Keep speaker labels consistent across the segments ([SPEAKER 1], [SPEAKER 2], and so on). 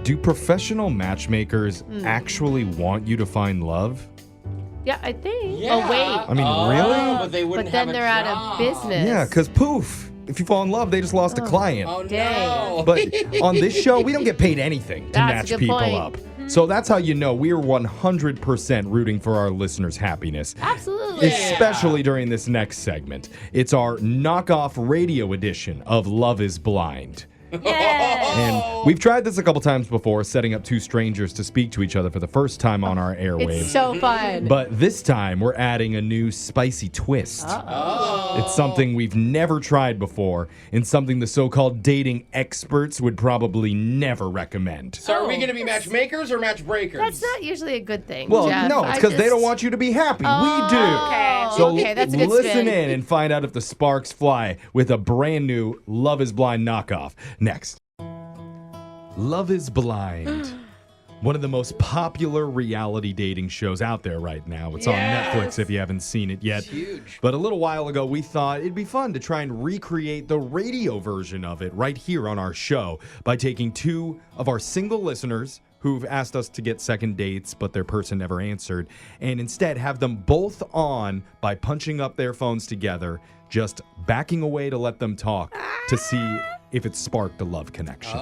[SPEAKER 1] Do professional matchmakers actually want you to find love?
[SPEAKER 2] Yeah, I think.
[SPEAKER 3] Yeah.
[SPEAKER 2] Oh, wait.
[SPEAKER 1] I mean, really?
[SPEAKER 3] But they wouldn't
[SPEAKER 2] But then
[SPEAKER 3] have a
[SPEAKER 2] they're out
[SPEAKER 3] job.
[SPEAKER 2] of business.
[SPEAKER 1] Yeah, because poof, if you fall in love, they just lost a client.
[SPEAKER 3] Oh,
[SPEAKER 2] Dang.
[SPEAKER 3] no.
[SPEAKER 1] But on this show, we don't get paid anything to
[SPEAKER 2] That's a
[SPEAKER 1] match
[SPEAKER 2] good
[SPEAKER 1] people
[SPEAKER 2] point.
[SPEAKER 1] up. So that's how you know we're 100% rooting for our listeners' happiness.
[SPEAKER 2] Absolutely.
[SPEAKER 1] Especially during this next segment. It's our knockoff radio edition of Love is Blind.
[SPEAKER 2] Yes.
[SPEAKER 1] And we've tried this a couple times before, setting up two strangers to speak to each other for the first time on our airwaves.
[SPEAKER 2] It's so fun.
[SPEAKER 1] But this time, we're adding a new spicy twist. It's something we've never tried before, and something the so-called dating experts would probably never recommend.
[SPEAKER 3] So are we going to be matchmakers or matchbreakers?
[SPEAKER 2] That's not usually a good thing,
[SPEAKER 1] Well,
[SPEAKER 2] Jeff.
[SPEAKER 1] no, it's because they don't want you to be happy. We do.
[SPEAKER 2] Okay.
[SPEAKER 1] So
[SPEAKER 2] Okay, that's a good
[SPEAKER 1] listen
[SPEAKER 2] spin.
[SPEAKER 1] in and find out if the sparks fly with a brand new Love is Blind knockoff. Next. Love is Blind. One of the most popular reality dating shows out there right now. It's on Netflix if you haven't seen it yet.
[SPEAKER 3] It's huge.
[SPEAKER 1] But a little while ago, we thought it'd be fun to try and recreate the radio version of it right here on our show by taking two of our single listeners who've asked us to get second dates, but their person never answered, and instead have them both on by punching up their phones together, just backing away to let them talk to see if it sparked a love connection.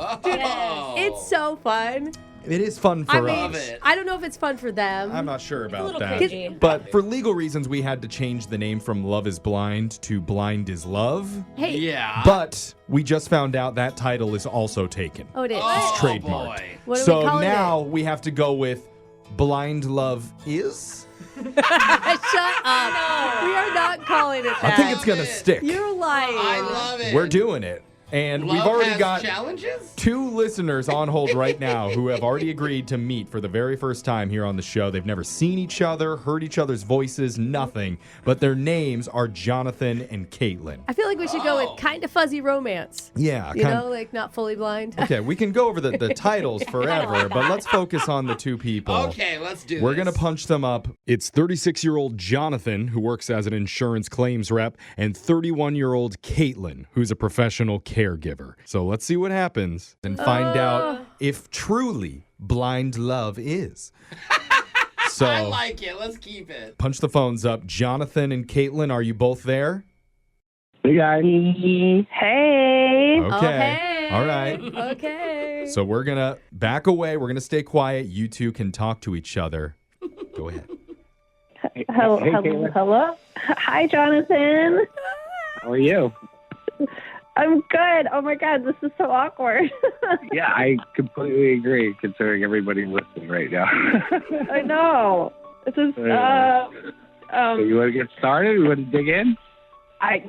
[SPEAKER 4] It's so fun.
[SPEAKER 1] It is fun for
[SPEAKER 3] Love
[SPEAKER 1] us.
[SPEAKER 3] it.
[SPEAKER 4] I don't know if it's fun for them.
[SPEAKER 1] I'm not sure about
[SPEAKER 2] little
[SPEAKER 1] that.
[SPEAKER 2] cringy.
[SPEAKER 1] But for legal reasons, we had to change the name from Love is Blind to Blind is Love.
[SPEAKER 4] Hey.
[SPEAKER 3] Yeah.
[SPEAKER 1] But we just found out that title is also taken.
[SPEAKER 4] Oh, it is.
[SPEAKER 1] It's trademarked.
[SPEAKER 3] Boy.
[SPEAKER 4] What are
[SPEAKER 1] So
[SPEAKER 4] we calling
[SPEAKER 1] now we have to go with Blind Love Is?
[SPEAKER 4] Shut up. We are not calling it that.
[SPEAKER 1] I think it's going to stick.
[SPEAKER 4] You're lying.
[SPEAKER 3] I love it.
[SPEAKER 1] We're doing it. And
[SPEAKER 3] Love
[SPEAKER 1] we've already
[SPEAKER 3] has
[SPEAKER 1] got
[SPEAKER 3] challenges?
[SPEAKER 1] two listeners on hold right now who have already agreed to meet for the very first time here on the show. They've never seen each other, heard each other's voices, nothing. But their names are Jonathan and Kaitlin.
[SPEAKER 4] I feel like we should go with kind of fuzzy romance.
[SPEAKER 1] Yeah.
[SPEAKER 4] You know, like not fully blind.
[SPEAKER 1] Okay, we can go over the titles forever, but let's focus on the two people.
[SPEAKER 3] Okay, let's do this.
[SPEAKER 1] We're going to punch them up. It's 36-year-old Jonathan, who works as an insurance claims rep, and 31-year-old Kaitlin, who's a professional caregiver. So let's see what happens and find out if truly blind love is. So
[SPEAKER 3] I like it. Let's keep it.
[SPEAKER 1] punch the phones up. Jonathan and Kaitlin, are you both there?
[SPEAKER 5] Hey guys.
[SPEAKER 6] Hey.
[SPEAKER 1] Okay.
[SPEAKER 4] hey.
[SPEAKER 1] All right.
[SPEAKER 4] Okay.
[SPEAKER 1] So we're going to back away. We're going to stay quiet. You two can talk to each other. Go ahead.
[SPEAKER 6] Hello.
[SPEAKER 5] Hey, Kaitlin.
[SPEAKER 6] Hello. Hi, Jonathan.
[SPEAKER 5] How are you?
[SPEAKER 6] I'm good. Oh my God, this is so awkward.
[SPEAKER 5] Yeah, I completely agree, considering everybody's listening right now.
[SPEAKER 6] I know. This is.
[SPEAKER 5] So you want to get started? You want to dig in?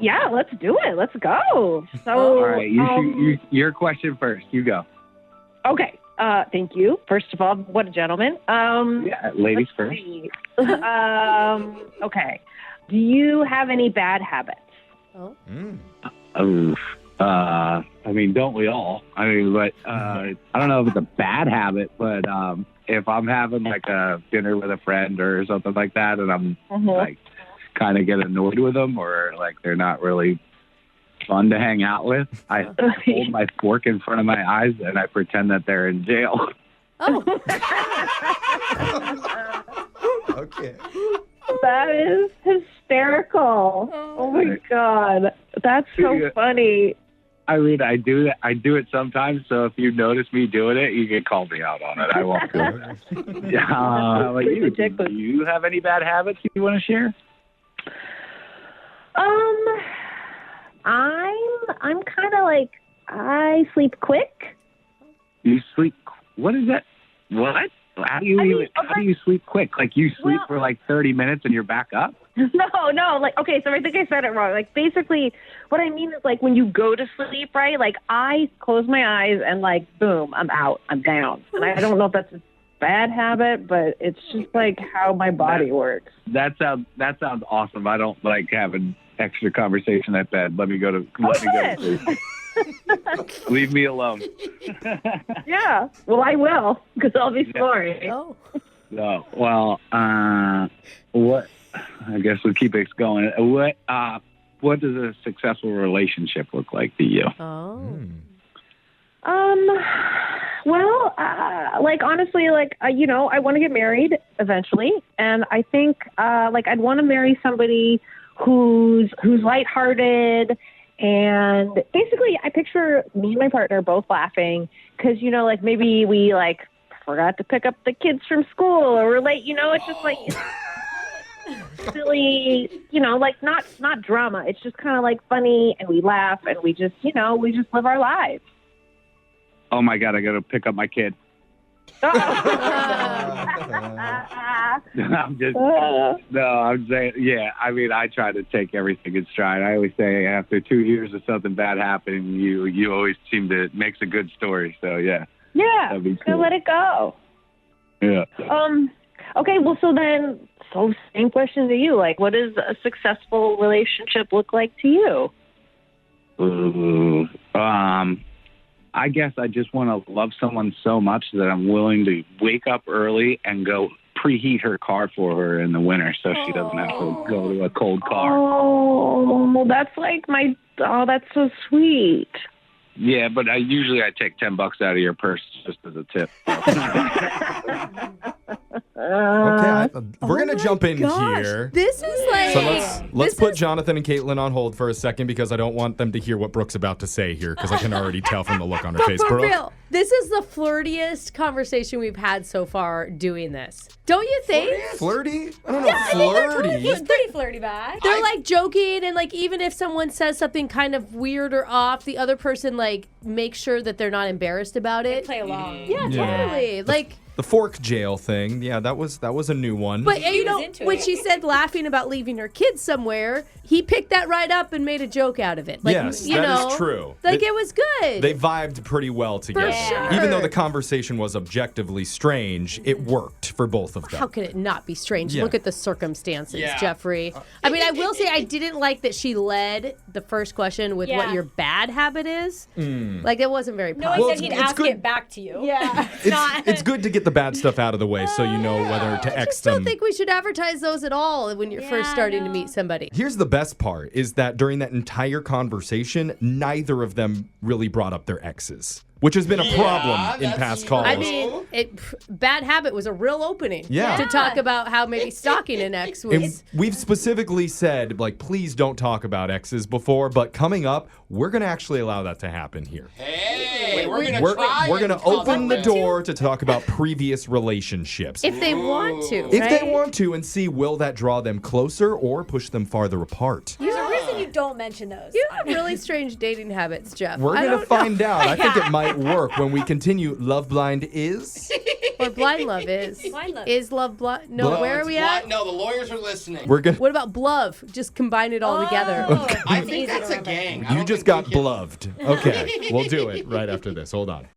[SPEAKER 6] Yeah, let's do it. Let's go. So.
[SPEAKER 5] All right, your question first. You go.
[SPEAKER 6] Okay. Thank you. First of all, what a gentleman.
[SPEAKER 5] Yeah, ladies
[SPEAKER 6] let's
[SPEAKER 5] first.
[SPEAKER 6] see. Okay. Do you have any bad habits?
[SPEAKER 5] I mean, don't we all? I mean, but I don't know if it's a bad habit, but if I'm having like a dinner with a friend or something like that, and I'm like kind of get annoyed with them, or like they're not really fun to hang out with, I hold my fork in front of my eyes and I pretend that they're in jail.
[SPEAKER 4] Oh.
[SPEAKER 1] Okay.
[SPEAKER 6] That is hysterical. Oh my God. That's so funny.
[SPEAKER 5] I mean, I do it sometimes. So if you notice me doing it, you can call me out on it. I won't do it. Yeah. How about you? Do you have any bad habits you want to share?
[SPEAKER 6] I'm kind of like, I sleep quick.
[SPEAKER 5] You sleep. What is that? What? How do you sleep quick? Like you sleep for like 30 minutes and you're back up?
[SPEAKER 6] No. Like, okay, so I think I said it wrong. Like, basically, what I mean is, like, when you go to sleep, right? Like, I close my eyes and, like, boom, I'm out. I'm down. And I don't know if that's a bad habit, but it's just, like, how my body works.
[SPEAKER 5] That sounds awesome. I don't like having extra conversation at bed. Let me go to sleep. Leave me alone.
[SPEAKER 6] Yeah. Well, I will, because I'll be sorry.
[SPEAKER 4] Oh.
[SPEAKER 5] No. Well, what? I guess we'll keep it going. What does a successful relationship look like to you?
[SPEAKER 4] Oh.
[SPEAKER 6] Well, like honestly, like I want to get married eventually, and I think like I'd want to marry somebody who's lighthearted, and basically I picture me and my partner both laughing because like maybe we like forgot to pick up the kids from school or we're late. It's just like silly, like not drama. It's just kind of like funny, and we laugh, and we just live our lives.
[SPEAKER 5] Oh my God, I got to pick up my kid. I'm saying, yeah. I mean, I try to take everything in stride. I always say after 2 years of something bad happening, you always seem to makes a good story. So yeah.
[SPEAKER 6] Yeah.
[SPEAKER 5] That'd be
[SPEAKER 6] So
[SPEAKER 5] cool.
[SPEAKER 6] let it go.
[SPEAKER 5] Yeah.
[SPEAKER 6] Okay. Well, so same question to you. Like, what does a successful relationship look like to you?
[SPEAKER 5] Ooh, I guess I just want to love someone so much that I'm willing to wake up early and go preheat her car for her in the winter so she doesn't have to go to a cold car.
[SPEAKER 6] Oh, that's that's so sweet.
[SPEAKER 5] Yeah, but I take $10 out of your purse just as a tip.
[SPEAKER 1] Okay, we're gonna jump in
[SPEAKER 4] Gosh,
[SPEAKER 1] here.
[SPEAKER 4] this is like.
[SPEAKER 1] So let's put Jonathan and Kaitlin on hold for a second because I don't want them to hear what Brooke's about to say here because I can already tell from the look on her face.
[SPEAKER 4] For
[SPEAKER 1] Brooke?
[SPEAKER 4] real, this is the flirtiest conversation we've had so far doing this. Don't you think?
[SPEAKER 1] Flirty? I don't know. Flirty.
[SPEAKER 2] He's pretty flirty back.
[SPEAKER 4] They're like joking, and like even if someone says something kind of weird or off, the other person like makes sure that they're not embarrassed about it.
[SPEAKER 2] Play along.
[SPEAKER 4] Yeah, totally. Like.
[SPEAKER 1] The fork jail thing. Yeah, that was a new one.
[SPEAKER 4] But
[SPEAKER 2] into
[SPEAKER 4] when
[SPEAKER 2] it.
[SPEAKER 4] she said laughing about leaving her kids somewhere, he picked that right up and made a joke out of it. Like,
[SPEAKER 1] yes, that is true.
[SPEAKER 4] Like it was good.
[SPEAKER 1] They vibed pretty well together.
[SPEAKER 4] sure.
[SPEAKER 1] Even though the conversation was objectively strange, it worked for both of them.
[SPEAKER 4] How could it not be strange?
[SPEAKER 1] Yeah.
[SPEAKER 4] Look at the circumstances,
[SPEAKER 3] Yeah.
[SPEAKER 4] Jeffrey. I mean, I will say I didn't like that she led the first question with what
[SPEAKER 2] Yeah.
[SPEAKER 4] your bad habit is. Like it wasn't very
[SPEAKER 2] No,
[SPEAKER 4] positive.
[SPEAKER 2] he
[SPEAKER 1] Well,
[SPEAKER 2] said he'd
[SPEAKER 1] it's
[SPEAKER 2] ask
[SPEAKER 1] good-
[SPEAKER 2] it back to you.
[SPEAKER 4] Yeah.
[SPEAKER 1] It's good to get the bad stuff out of the way so you know whether to
[SPEAKER 4] I
[SPEAKER 1] X
[SPEAKER 4] just don't
[SPEAKER 1] them.
[SPEAKER 4] think we should advertise those at all when you're first
[SPEAKER 2] Yeah,
[SPEAKER 4] starting to
[SPEAKER 2] no.
[SPEAKER 4] meet somebody.
[SPEAKER 1] Here's the best part is that during that entire conversation, neither of them really brought up their exes, which has been a problem in
[SPEAKER 3] that's
[SPEAKER 1] past
[SPEAKER 3] true.
[SPEAKER 1] calls.
[SPEAKER 4] I mean, bad habit was a real opening.
[SPEAKER 1] Yeah.
[SPEAKER 4] To talk about how maybe stalking an ex
[SPEAKER 1] and
[SPEAKER 4] was.
[SPEAKER 1] we've specifically said, like, please don't talk about exes before, but coming up, we're going to actually allow that to happen here.
[SPEAKER 3] Hey, we're gonna
[SPEAKER 1] We're
[SPEAKER 3] try.
[SPEAKER 1] going to
[SPEAKER 3] and cause
[SPEAKER 1] open the
[SPEAKER 3] it.
[SPEAKER 1] door to talk about previous relationships.
[SPEAKER 4] If they want to.
[SPEAKER 1] If
[SPEAKER 4] right?
[SPEAKER 1] they want to, and see will that draw them closer or push them farther apart.
[SPEAKER 2] There's a reason you don't mention those.
[SPEAKER 4] You have really strange dating habits, Jeff.
[SPEAKER 1] We're
[SPEAKER 4] I
[SPEAKER 1] going to
[SPEAKER 4] don't
[SPEAKER 1] find
[SPEAKER 4] know.
[SPEAKER 1] out. I think it might work when we continue. Love Blind is.
[SPEAKER 4] Or blind love is.
[SPEAKER 2] Blind love.
[SPEAKER 4] Is love blind? No,
[SPEAKER 1] Bluff.
[SPEAKER 4] where are we
[SPEAKER 3] What?
[SPEAKER 4] at?
[SPEAKER 3] No, the lawyers are listening.
[SPEAKER 1] We're going to.
[SPEAKER 4] What about bluff? Just combine it all together.
[SPEAKER 2] Oh,
[SPEAKER 3] I
[SPEAKER 2] it's
[SPEAKER 3] think
[SPEAKER 2] easy to
[SPEAKER 3] that's a
[SPEAKER 2] remember.
[SPEAKER 3] gang. I
[SPEAKER 1] You
[SPEAKER 3] don't
[SPEAKER 1] just
[SPEAKER 3] think
[SPEAKER 1] got
[SPEAKER 3] we can-
[SPEAKER 1] bluffed. Okay, we'll do it right after this. Hold on.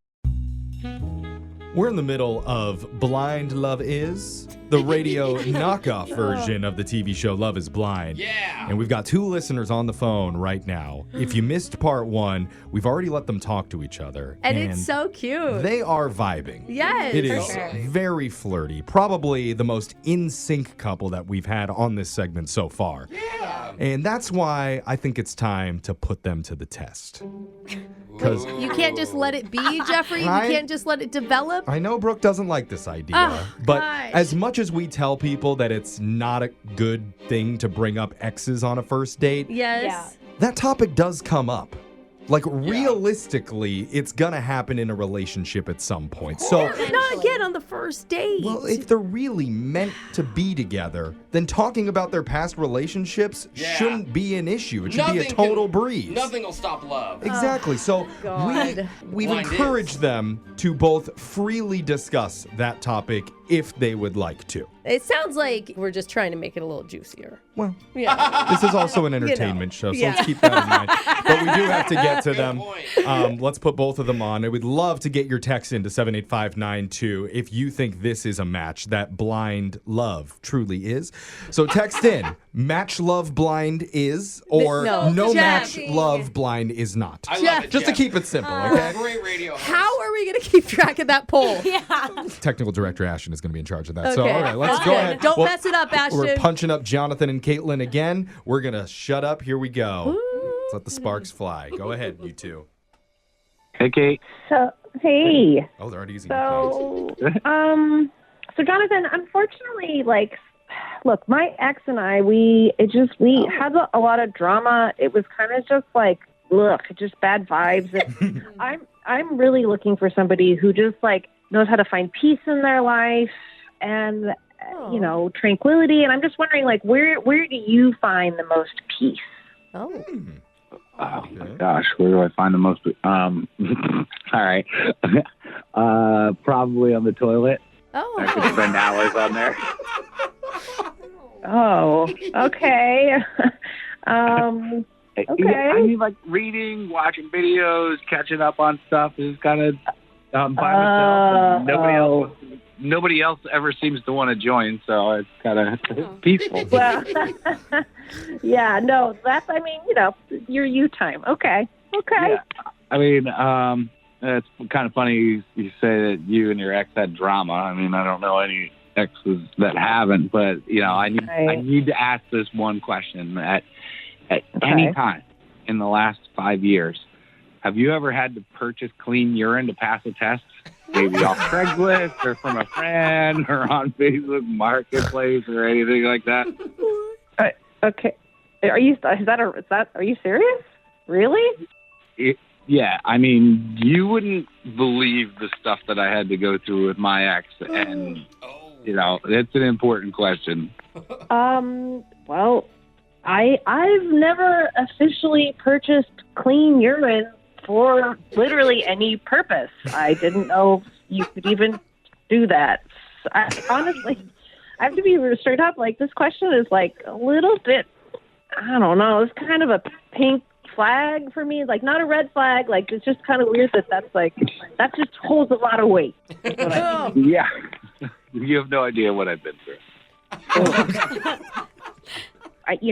[SPEAKER 1] We're in the middle of Blind Love Is, the radio knockoff version of the TV show Love is Blind.
[SPEAKER 3] Yeah.
[SPEAKER 1] And we've got two listeners on the phone right now. If you missed part one, we've already let them talk to each other.
[SPEAKER 4] And it's so cute.
[SPEAKER 1] They are vibing.
[SPEAKER 4] Yes.
[SPEAKER 1] It
[SPEAKER 4] For
[SPEAKER 1] is
[SPEAKER 2] sure.
[SPEAKER 1] very flirty. Probably the most in sync couple that we've had on this segment so far.
[SPEAKER 3] Yeah.
[SPEAKER 1] And that's why I think it's time to put them to the test. Because
[SPEAKER 4] You can't just let it be, Jeffrey. You
[SPEAKER 1] I-
[SPEAKER 4] can't just let it develop.
[SPEAKER 1] I know Brooke doesn't like this idea,
[SPEAKER 4] Oh,
[SPEAKER 1] but
[SPEAKER 4] gosh.
[SPEAKER 1] as much as we tell people that it's not a good thing to bring up exes on a first date,
[SPEAKER 4] Yes.
[SPEAKER 1] that topic does come up. Like, realistically, it's gonna happen in a relationship at some point. So,
[SPEAKER 4] Not again on the first date.
[SPEAKER 1] well, if they're really meant to be together, then talking about their past relationships
[SPEAKER 3] Yeah.
[SPEAKER 1] shouldn't be an issue. It should be a
[SPEAKER 3] Nothing
[SPEAKER 1] total
[SPEAKER 3] can-
[SPEAKER 1] breeze.
[SPEAKER 3] Nothing will stop love.
[SPEAKER 1] Exactly. So
[SPEAKER 4] God.
[SPEAKER 1] we've
[SPEAKER 3] Blind
[SPEAKER 1] encouraged
[SPEAKER 3] is.
[SPEAKER 1] them to both freely discuss that topic if they would like to.
[SPEAKER 4] It sounds like we're just trying to make it a little juicier.
[SPEAKER 1] Well,
[SPEAKER 4] Yeah.
[SPEAKER 1] this is also an entertainment show, so
[SPEAKER 4] yeah.
[SPEAKER 1] let's keep that in mind. But we do have to get to
[SPEAKER 3] Good
[SPEAKER 1] them.
[SPEAKER 3] point.
[SPEAKER 1] Let's put both of them on. I would love to get your text into 78592 if you think this is a match that blind love truly is. So text in, match love blind is, or
[SPEAKER 4] No.
[SPEAKER 1] no
[SPEAKER 4] Jeff.
[SPEAKER 1] match love blind is not.
[SPEAKER 3] I love
[SPEAKER 4] Jeff.
[SPEAKER 3] it,
[SPEAKER 1] Just to
[SPEAKER 3] Jeff.
[SPEAKER 1] keep it simple,
[SPEAKER 3] You're
[SPEAKER 1] okay?
[SPEAKER 3] a great radio host.
[SPEAKER 4] How are we going to keep track of that poll?
[SPEAKER 1] Technical director Ashton is going to be in charge of that. So,
[SPEAKER 4] Okay.
[SPEAKER 1] all right, let's
[SPEAKER 4] That's
[SPEAKER 1] go
[SPEAKER 4] good.
[SPEAKER 1] ahead.
[SPEAKER 4] Don't
[SPEAKER 1] Well,
[SPEAKER 4] mess it up, Ashton.
[SPEAKER 1] We're punching up Jonathan and Kaitlin again. We're going to shut up. Here we go. Let's let the sparks fly. Go ahead, you two.
[SPEAKER 5] Hey, Kate.
[SPEAKER 6] So, hey.
[SPEAKER 1] Oh, they're already using
[SPEAKER 6] So, so Jonathan, unfortunately, like, look, my ex and I, we had a lot of drama. It was kind of just like, look, just bad vibes. And I'm really looking for somebody who just like knows how to find peace in their life and tranquility. And I'm just wondering, like, where do you find the most peace?
[SPEAKER 4] Oh.
[SPEAKER 5] Oh my gosh, where do I find the most? All right, probably on the toilet.
[SPEAKER 4] Oh.
[SPEAKER 5] I could spend hours on there.
[SPEAKER 6] Oh, okay. Okay.
[SPEAKER 5] Yeah, I mean, like reading, watching videos, catching up on stuff is kind of by myself. And nobody else ever seems to want to join, so it's kind of peaceful.
[SPEAKER 6] Well, yeah, no, your you time. Okay.
[SPEAKER 5] Yeah. I mean, it's kind of funny you say that you and your ex had drama. I mean, I don't know any exes that haven't, but I need to ask this one question at any time in the last 5 years. Have you ever had to purchase clean urine to pass a test? Maybe off Craigslist or from a friend or on Facebook Marketplace or anything like that?
[SPEAKER 6] Okay. Are you serious? Really?
[SPEAKER 5] Yeah. I mean, you wouldn't believe the stuff that I had to go through with my ex, and it's an important question.
[SPEAKER 6] Well, I've never officially purchased clean urine for literally any purpose. I didn't know you could even do that. Honestly, I have to be straight up. Like, this question is like a little bit, I don't know, it's kind of a pink flag for me. Like, not a red flag. Like, it's just kind of weird that just holds a lot of weight.
[SPEAKER 5] Yeah. You have no idea what I've been through.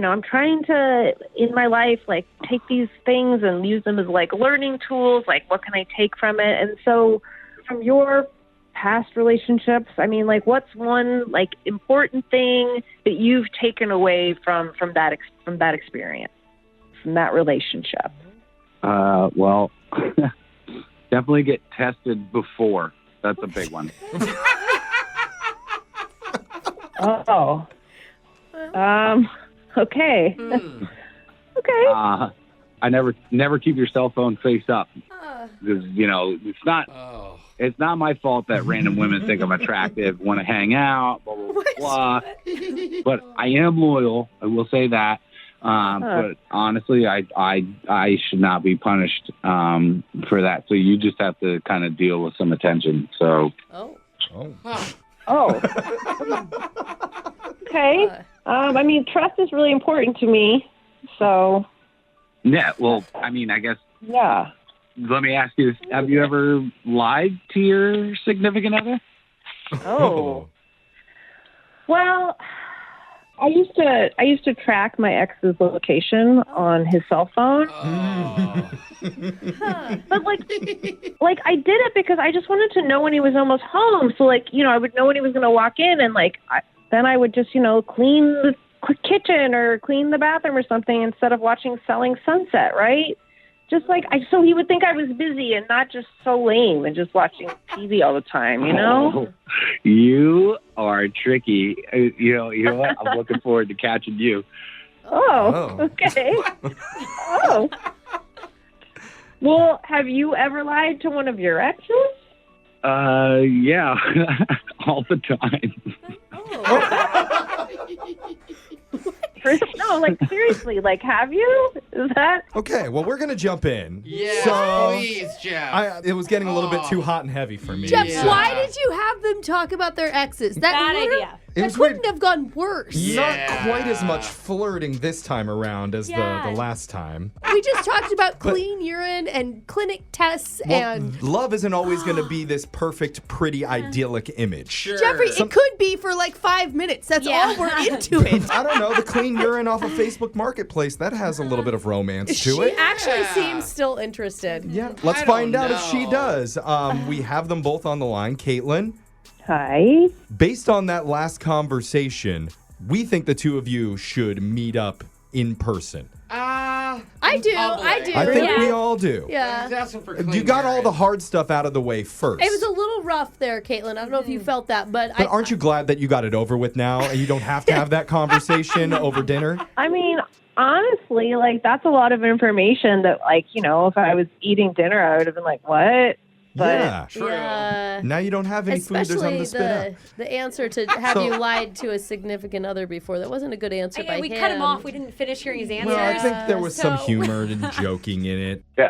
[SPEAKER 6] I'm trying to, in my life, like, take these things and use them as, like, learning tools. Like, what can I take from it? And so from your past relationships, I mean, like, what's one, like, important thing that you've taken away from that experience, from that relationship?
[SPEAKER 5] Well, definitely get tested before. That's a big one.
[SPEAKER 6] Oh. Okay. Okay.
[SPEAKER 5] I never keep your cell phone face up because it's not my fault that random women think I'm attractive, want to hang out, blah blah blah. But I am loyal. I will say that. But honestly, I should not be punished for that. So you just have to kind of deal with some attention. So.
[SPEAKER 6] Oh. Okay. I mean, trust is really important to me. So.
[SPEAKER 5] Yeah. Well, I mean, I guess.
[SPEAKER 6] Yeah.
[SPEAKER 5] Let me ask you this: have you ever lied to your significant other?
[SPEAKER 6] Oh. Well, I used to track my ex's location on his cell phone. But like I did it because I just wanted to know when he was almost home. So I would know when he was going to walk in, and then I would just clean the kitchen or clean the bathroom or something instead of watching Selling Sunset, right? Just so he would think I was busy and not just so lame and just watching TV all the time,
[SPEAKER 5] Oh, you are tricky. You know what? I'm looking forward to catching you.
[SPEAKER 6] Oh. Okay. Oh. Well, have you ever lied to one of your exes?
[SPEAKER 5] Yeah, all the time.
[SPEAKER 6] No, seriously, have you? Is that
[SPEAKER 1] Okay, well, we're going to jump in.
[SPEAKER 3] Yeah, please, Jeff.
[SPEAKER 1] It was getting a little bit too hot and heavy for me.
[SPEAKER 4] Jeff,
[SPEAKER 3] Yeah.
[SPEAKER 4] why did you have them talk about their exes?
[SPEAKER 2] Bad idea.
[SPEAKER 4] That couldn't have gone worse.
[SPEAKER 1] Not quite as much flirting this time around as the last time.
[SPEAKER 4] We just talked about clean urine and clinic tests and...
[SPEAKER 1] Love isn't always going to be this perfect, pretty, idyllic image.
[SPEAKER 3] Sure.
[SPEAKER 4] Jeffrey, it could be for 5 minutes. That's all we're into it.
[SPEAKER 1] I don't know, the clean urine off of Facebook Marketplace, that has a little bit of romance to it.
[SPEAKER 4] She actually seems still interested.
[SPEAKER 1] Yeah, let's find out if she does. We have them both on the line. Kaitlin,
[SPEAKER 6] hi?
[SPEAKER 1] based on that last conversation, we think the two of you should meet up in person.
[SPEAKER 4] I I do.
[SPEAKER 3] Humbling.
[SPEAKER 4] I do.
[SPEAKER 1] I think
[SPEAKER 2] Yeah.
[SPEAKER 1] we all do.
[SPEAKER 4] Yeah.
[SPEAKER 3] That's for
[SPEAKER 1] You got all the hard stuff out of the way first.
[SPEAKER 4] It was a little rough there, Kaitlin. I don't know if you felt that, but
[SPEAKER 1] But aren't you glad that you got it over with now and you don't have to have that conversation over dinner?
[SPEAKER 6] I mean, honestly, like that's a lot of information that, like, you know, if I was eating dinner, I would have been like, what? But
[SPEAKER 1] Yeah.
[SPEAKER 3] True.
[SPEAKER 4] Yeah.
[SPEAKER 1] Now you don't have any food. There's something
[SPEAKER 4] Especially
[SPEAKER 1] to spit out.
[SPEAKER 4] the answer to have
[SPEAKER 1] So-
[SPEAKER 4] you lied to a significant other before. That wasn't a good answer by
[SPEAKER 2] we
[SPEAKER 4] him.
[SPEAKER 2] cut him off. We didn't finish hearing his answers.
[SPEAKER 1] Well, I think there was some
[SPEAKER 2] So-
[SPEAKER 1] humor and joking in it.
[SPEAKER 5] Yeah,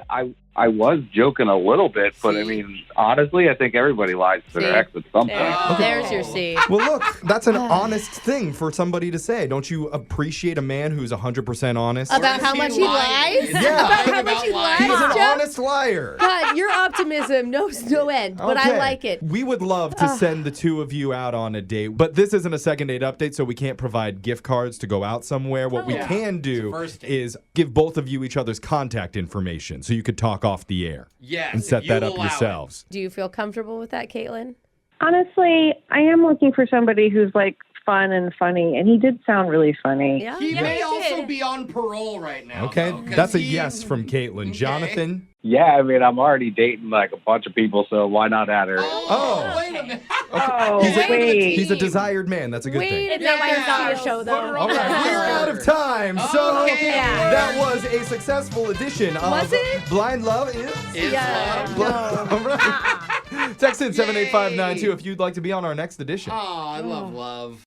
[SPEAKER 5] I was joking a little bit, but I mean, honestly, I think everybody lies to their
[SPEAKER 4] See?
[SPEAKER 5] ex at some
[SPEAKER 4] There-
[SPEAKER 5] point.
[SPEAKER 4] There's your C.
[SPEAKER 1] Well, look, that's an honest thing for somebody to say. Don't you appreciate a man who's 100% honest?
[SPEAKER 4] About how much he lies?
[SPEAKER 1] Yeah.
[SPEAKER 4] About how much he lies?
[SPEAKER 1] He's an
[SPEAKER 4] Jeff?
[SPEAKER 1] honest liar.
[SPEAKER 4] God, your optimism knows no end, but I
[SPEAKER 1] Okay.
[SPEAKER 4] like it.
[SPEAKER 1] We would love to send the two of you out on a date, but this isn't a second date update, so we can't provide gift cards to go out somewhere. What we
[SPEAKER 3] Yeah.
[SPEAKER 1] can do
[SPEAKER 3] It's a first date.
[SPEAKER 1] is give both of you each other's contact information so you could talk off the air
[SPEAKER 3] Yes.
[SPEAKER 1] and set
[SPEAKER 3] if
[SPEAKER 1] that
[SPEAKER 3] you
[SPEAKER 1] up
[SPEAKER 3] allow it.
[SPEAKER 1] yourselves.
[SPEAKER 4] Do you feel comfortable with that, Kaitlin?
[SPEAKER 6] honestly, I am looking for somebody who's like fun and funny, and he did sound really funny.
[SPEAKER 4] Yeah.
[SPEAKER 3] He may
[SPEAKER 2] he
[SPEAKER 3] also
[SPEAKER 2] did.
[SPEAKER 3] be on parole right now.
[SPEAKER 1] Okay,
[SPEAKER 3] though, 'cause
[SPEAKER 1] that's a
[SPEAKER 3] he-
[SPEAKER 1] yes from Kaitlin.
[SPEAKER 3] Okay.
[SPEAKER 1] Jonathan?
[SPEAKER 5] Yeah, I mean, I'm already dating like a bunch of people, so why not add her?
[SPEAKER 3] Oh, wait a minute.
[SPEAKER 6] Oh,
[SPEAKER 3] Wait.
[SPEAKER 1] He's a desired man. That's a good
[SPEAKER 4] Wait
[SPEAKER 1] thing.
[SPEAKER 4] a
[SPEAKER 2] It's not like it's not our
[SPEAKER 4] minute.
[SPEAKER 2] show, though.
[SPEAKER 3] Put her
[SPEAKER 1] All
[SPEAKER 3] on
[SPEAKER 1] right,
[SPEAKER 3] the
[SPEAKER 1] we're out of time. So
[SPEAKER 3] Okay.
[SPEAKER 1] that was a successful edition of
[SPEAKER 4] Was it?
[SPEAKER 1] Blind Love is.
[SPEAKER 3] Is
[SPEAKER 4] Yeah.
[SPEAKER 3] love.
[SPEAKER 1] All right. Text in 78592 if you'd like to be on our next edition.
[SPEAKER 3] Oh, I love love.